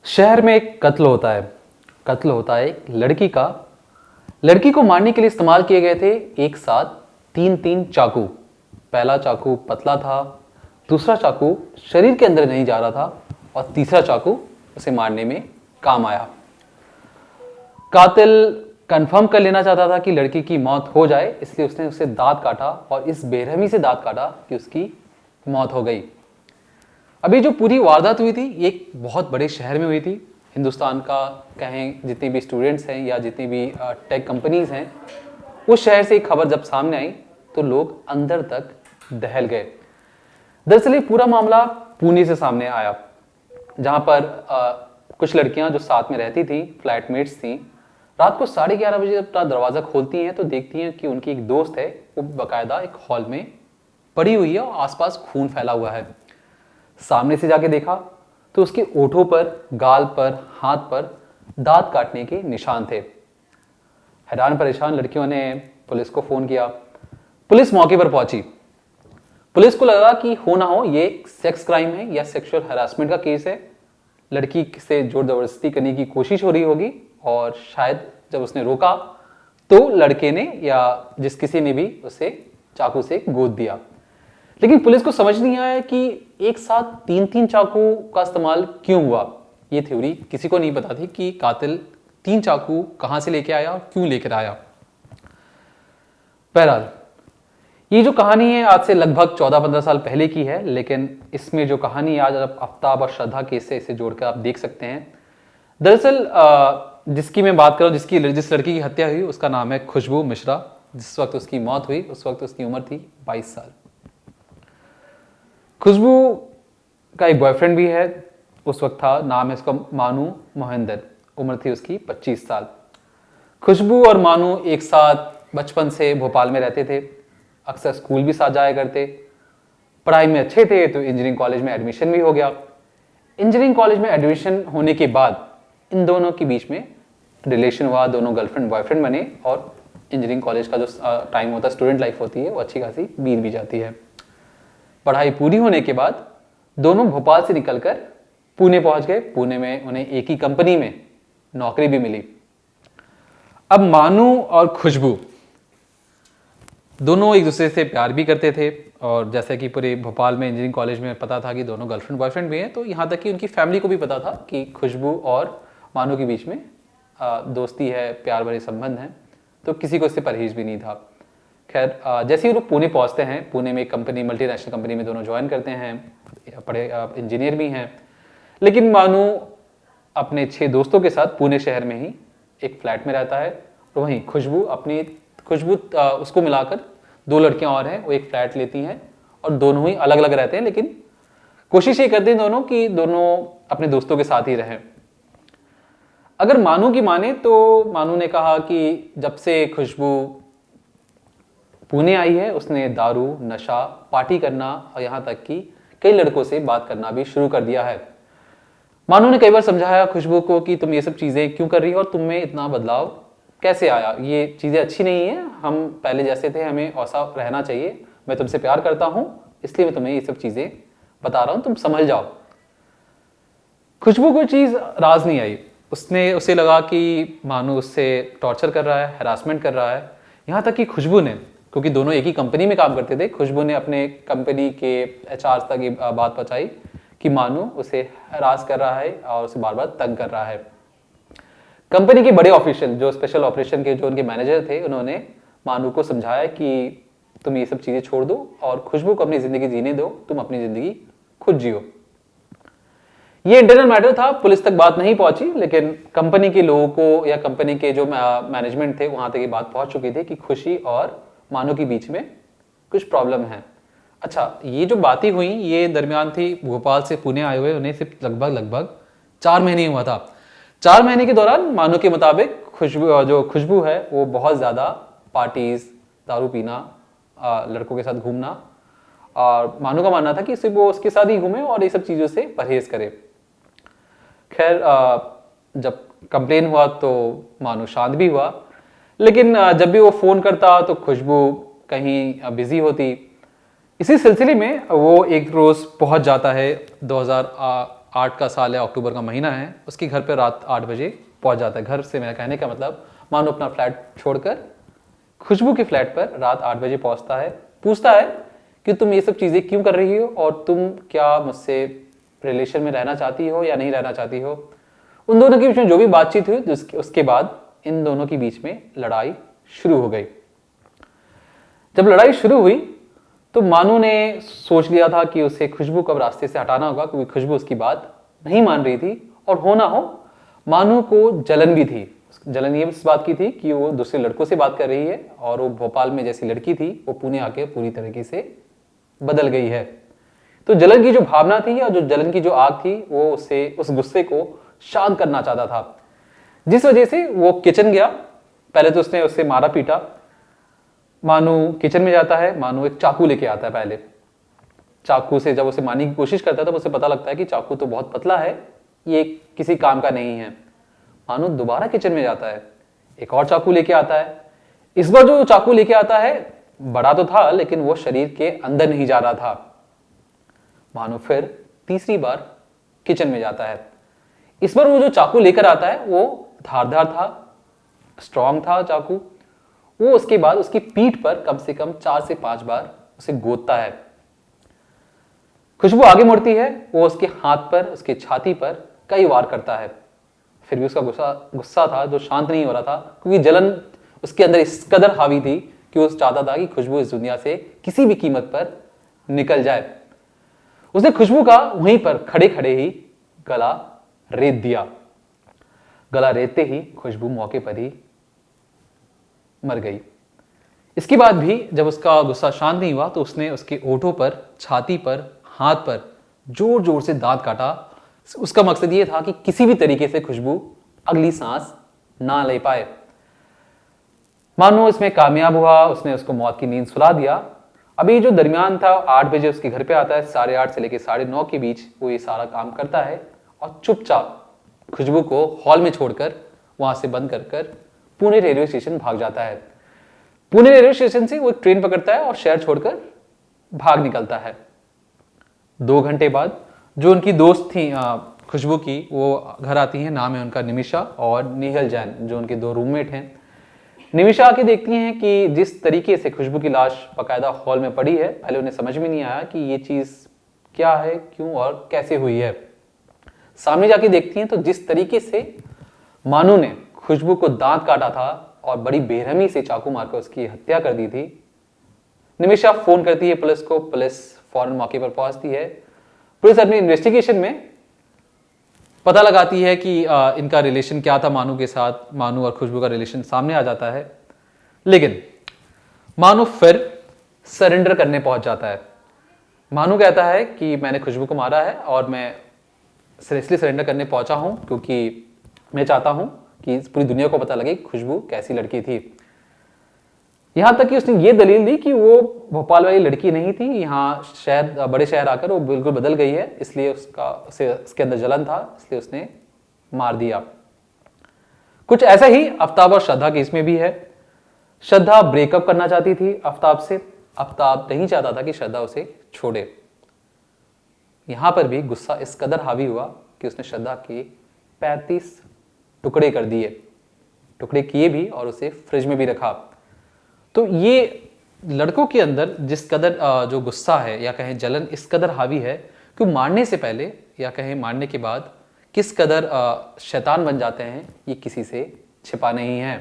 शहर में एक कत्ल होता है। कत्ल होता है एक लड़की का। लड़की को मारने के लिए इस्तेमाल किए गए थे एक साथ तीन तीन चाकू। पहला चाकू पतला था, दूसरा चाकू शरीर के अंदर नहीं जा रहा था और तीसरा चाकू उसे मारने में काम आया। कातिल कंफर्म कर लेना चाहता था कि लड़की की मौत हो जाए, इसलिए उसने उसे दांत काटा और इस बेरहमी से दांत काटा कि उसकी मौत हो गई। अभी जो पूरी वारदात हुई थी ये एक बहुत बड़े शहर में हुई थी। हिंदुस्तान का कहें जितने भी स्टूडेंट्स हैं या जितनी भी टेक कंपनीज हैं, उस शहर से एक खबर जब सामने आई तो लोग अंदर तक दहल गए। दरअसल ये पूरा मामला पुणे से सामने आया, जहां पर कुछ लड़कियां जो साथ में रहती थी, फ्लैटमेट्स थी, रात को 11:30 बजे अपना दरवाजा खोलती हैं तो देखती हैं कि उनकी एक दोस्त है वो बाकायदा एक हॉल में पड़ी हुई है और आसपास खून फैला हुआ है। सामने से जाके देखा तो उसके ओठों पर, गाल पर, हाथ पर दांत काटने के निशान थे। हैरान परेशान लड़कियों ने पुलिस को फोन किया। पुलिस मौके पर पहुंची। पुलिस को लगा कि हो ना हो ये सेक्स क्राइम है या सेक्सुअल हरासमेंट का केस है। लड़की से जोर जबरदस्ती करने की कोशिश हो रही होगी और शायद जब उसने रोका तो लड़के ने या जिस किसी ने भी उसे चाकू से गोद दिया। लेकिन पुलिस को समझ नहीं आया कि एक साथ तीन तीन चाकू का इस्तेमाल क्यों हुआ। ये थ्योरी किसी को नहीं पता थी कि कातिल तीन चाकू कहां से लेके आया और क्यों लेकर आया। बहरहाल ये जो कहानी है आज से लगभग 14-15 साल पहले की है, लेकिन इसमें जो कहानी है आज आप आफ्ताब और श्रद्धा केस से इसे जोड़कर आप देख सकते हैं। दरअसल जिसकी मैं बात कर रहा हूँ, जिस लड़की की हत्या हुई उसका नाम है खुशबू मिश्रा। जिस वक्त उसकी मौत हुई उस वक्त उसकी उम्र थी 22 साल। खुशबू का एक बॉयफ्रेंड भी है, उस वक्त था, नाम है उसका मानू मोहिंदर, उम्र थी उसकी 25 साल। खुशबू और मानू एक साथ बचपन से भोपाल में रहते थे, अक्सर स्कूल भी साथ जाया करते, पढ़ाई में अच्छे थे तो इंजीनियरिंग कॉलेज में एडमिशन भी हो गया। इंजीनियरिंग कॉलेज में एडमिशन होने के बाद इन दोनों के बीच में रिलेशन हुआ, दोनों गर्लफ्रेंड बॉयफ्रेंड बने और इंजीनियरिंग कॉलेज का जो टाइम होता है, स्टूडेंट लाइफ होती है, वो अच्छी खासी बीत भी जाती है। पढ़ाई पूरी होने के बाद दोनों भोपाल से निकलकर पुणे पहुंच गए। पुणे में उन्हें एक ही कंपनी में नौकरी भी मिली। अब मानू और खुशबू दोनों एक दूसरे से प्यार भी करते थे और जैसे कि पूरे भोपाल में इंजीनियरिंग कॉलेज में पता था कि दोनों गर्लफ्रेंड बॉयफ्रेंड भी हैं, तो यहाँ तक कि उनकी फैमिली को भी पता था कि खुशबू और मानू के बीच में दोस्ती है, प्यार भरे संबंध हैं, तो किसी को इससे परहेज भी नहीं था। खैर जैसे ही लोग पुणे पहुंचते हैं, पुणे में एक कंपनी, मल्टीनेशनल कंपनी में दोनों ज्वाइन करते हैं, पढ़े इंजीनियर भी हैं। लेकिन मानू अपने 6 दोस्तों के साथ पुणे शहर में ही एक फ्लैट में रहता है और वहीं खुशबू उसको मिलाकर 2 लड़कियां और हैं, वो एक फ्लैट लेती हैं और दोनों ही अलग अलग रहते हैं, लेकिन कोशिश ये करते हैं दोनों कि दोनों अपने दोस्तों के साथ ही रहें। अगर मानू की माने तो मानू ने कहा कि जब से खुशबू पुणे आई है उसने दारू, नशा, पार्टी करना और यहाँ तक कि कई लड़कों से बात करना भी शुरू कर दिया है। मानू ने कई बार समझाया खुशबू को कि तुम ये सब चीज़ें क्यों कर रही हो और तुम में इतना बदलाव कैसे आया, ये चीज़ें अच्छी नहीं है, हम पहले जैसे थे, हमें ऐसा रहना चाहिए, मैं तुमसे प्यार करता हूँ इसलिए मैं तुम्हें ये सब चीज़ें बता रहा हूँ, तुम समझ जाओ। खुशबू को चीज़ राज नहीं आई। उसे लगा कि मानू उससे टॉर्चर कर रहा है, हैरासमेंट कर रहा है। यहाँ तक कि खुशबू ने, क्योंकि दोनों एक ही कंपनी में काम करते थे, खुशबू ने अपने कंपनी के एचआर तक ये बात पहुंचाई कि मानू उसे हरास कर रहा है और उसे बार बार तंग कर रहा है। कंपनी के बड़े ऑफिशियल जो स्पेशल ऑपरेशन के जो उनके मैनेजर थे, उन्होंने मानू को समझाया कि तुम ये सब चीजें छोड़ दो और खुशबू को अपनी जिंदगी जीने दो, तुम अपनी जिंदगी खुद जियो। ये इंटरनल मैटर था, पुलिस तक बात नहीं पहुंची, लेकिन कंपनी के लोगों को या कंपनी के जो मैनेजमेंट थे वहां तक ये बात पहुंच चुकी थी कि खुशी और मानू के बीच में कुछ प्रॉब्लम है। अच्छा, ये जो बातें हुई ये दरमियान थी भोपाल से पुणे आए हुए उन्हें सिर्फ लगभग 4 महीने हुआ था। 4 महीने के दौरान मानू के मुताबिक खुशबू है वो बहुत ज्यादा पार्टीज, दारू पीना, लड़कों के साथ घूमना, और मानू का मानना था कि सिर्फ वो उसके साथ ही घूमे और ये सब चीजों से परहेज करे। खैर जब कंप्लेन हुआ तो मानू शांत भी हुआ, लेकिन जब भी वो फोन करता तो खुशबू कहीं बिजी होती। इसी सिलसिले में वो एक रोज पहुंच जाता है 8 का साल है, अक्टूबर का महीना है, उसके घर पे रात 8 बजे पहुंच जाता है। घर से मेरा कहने का मतलब मानू अपना फ्लैट छोड़कर खुशबू के फ्लैट पर रात 8 बजे पहुंचता है। पूछता है कि तुम ये सब चीज़ें क्यों कर रही हो और तुम क्या मुझसे रिलेशन में रहना चाहती हो या नहीं रहना चाहती हो। उन दोनों के बीच में जो भी बातचीत हुई उसके बाद इन दोनों के बीच में लड़ाई शुरू हो गई। जब लड़ाई शुरू हुई तो मानू ने सोच लिया था कि उसे खुशबू को अब रास्ते से हटाना होगा, क्योंकि खुशबू उसकी बात नहीं मान रही थी और हो ना हो मानू को जलन भी थी। जलन ये इस बात की थी कि वो दूसरे लड़कों से बात कर रही है और वो भोपाल में जैसी लड़की थी वो पुणे आके पूरी तरीके से बदल गई है। तो जलन की जो भावना थी और जो जलन की जो आग थी वो उसे उस गुस्से को शांत करना चाहता था, जिस वजह से वो किचन गया। पहले तो उसने उससे मारा पीटा। मानू किचन में जाता है, मानू एक चाकू लेके आता है। पहले चाकू से जब उसे मारने की कोशिश करता है तब उसे पता लगता है कि चाकू तो बहुत पतला है, ये किसी काम का नहीं है। मानू दोबारा किचन में जाता है, एक और चाकू लेके आता है। इस बार जो चाकू लेके आता है बड़ा तो था लेकिन वो शरीर के अंदर नहीं जा रहा था। मानू फिर तीसरी बार किचन में जाता है। इस बार वो जो चाकू लेकर आता है वो धारदार था, स्ट्रॉन्ग था चाकू। वो उसके बाद उसकी पीठ पर कम से कम 4 से 5 बार उसे गोदता है। खुशबू आगे मुड़ती है, वो उसके हाथ पर, उसके छाती पर कई वार करता है। फिर भी उसका गुस्सा था जो शांत नहीं हो रहा था, क्योंकि जलन उसके अंदर इस कदर हावी थी कि वो चाहता था कि खुशबू इस दुनिया से किसी भी कीमत पर निकल जाए। उसने खुशबू का वहीं पर खड़े खड़े ही गला रेत दिया। गला रेतते ही खुशबू मौके पर ही मर गई। इसके बाद भी जब उसका गुस्सा शांत नहीं हुआ तो उसने उसके ओठों पर, छाती पर, हाथ पर जोर जोर से दांत काटा। उसका मकसद ये था कि किसी भी तरीके से खुशबू अगली सांस ना ले पाए। मानो इसमें कामयाब हुआ, उसने उसको मौत की नींद सुला दिया। अभी जो दरमियान था 8 बजे उसके घर पे आता है, 8:30 से लेकर 9:30 के बीच वो ये सारा काम करता है और चुपचाप खुशबू को हॉल में छोड़कर वहां से बंद कर पुणे रेलवे स्टेशन भाग जाता है। पुणे रेलवे स्टेशन से वो एक ट्रेन पकड़ता है और शहर छोड़कर भाग निकलता है। 2 घंटे बाद जो उनकी दोस्त थी खुशबू की, वो घर आती हैं। नाम है उनका निमिषा और निहल जैन, जो उनके 2 रूममेट हैं। निमिषा आके देखती हैं कि जिस तरीके से खुशबू की लाश बकायदा हॉल में पड़ी है, पहले उन्हें समझ में नहीं आया कि ये चीज क्या है, क्यों और कैसे हुई है। सामने जाके देखती हैं तो जिस तरीके से मानू ने खुशबू को दांत काटा था और बड़ी बेरहमी से चाकू मारकर उसकी हत्या कर दी थी। निमिषा फोन करती है पुलिस को, पुलिस फौरन मौके पर पहुंचती है। पुलिस अपनी इन्वेस्टिगेशन में पता लगाती है कि इनका रिलेशन क्या था मानू के साथ। मानू और खुशबू का रिलेशन सामने आ जाता है, लेकिन मानू फिर सरेंडर करने पहुंच जाता है। मानू कहता है कि मैंने खुशबू को मारा है और मैं इसलिए सरेंडर करने पहुंचा हूं क्योंकि मैं चाहता हूं कि पूरी दुनिया को पता लगे खुशबू कैसी लड़की थी। यहां तक कि उसने ये दलील दी कि वो भोपाल वाली लड़की नहीं थी, यहाँ शहर, बड़े शहर आकर वो बिल्कुल बदल गई है, इसलिए उसके अंदर जलन था, इसलिए उसने मार दिया। कुछ ऐसा ही आफ्ताब और श्रद्धा केस में भी है। श्रद्धा ब्रेकअप करना चाहती थी आफ्ताब से। आफ्ताब नहीं चाहता था कि श्रद्धा उसे छोड़े। यहां पर भी गुस्सा इस कदर हावी हुआ कि उसने श्रद्धा के 35 टुकड़े कर दिए, टुकड़े किए भी और उसे फ्रिज में भी रखा। तो ये लड़कों के अंदर जिस कदर जो गुस्सा है या कहें जलन इस कदर हावी है कि मारने से पहले या कहें मारने के बाद किस कदर शैतान बन जाते हैं, ये किसी से छिपा नहीं है।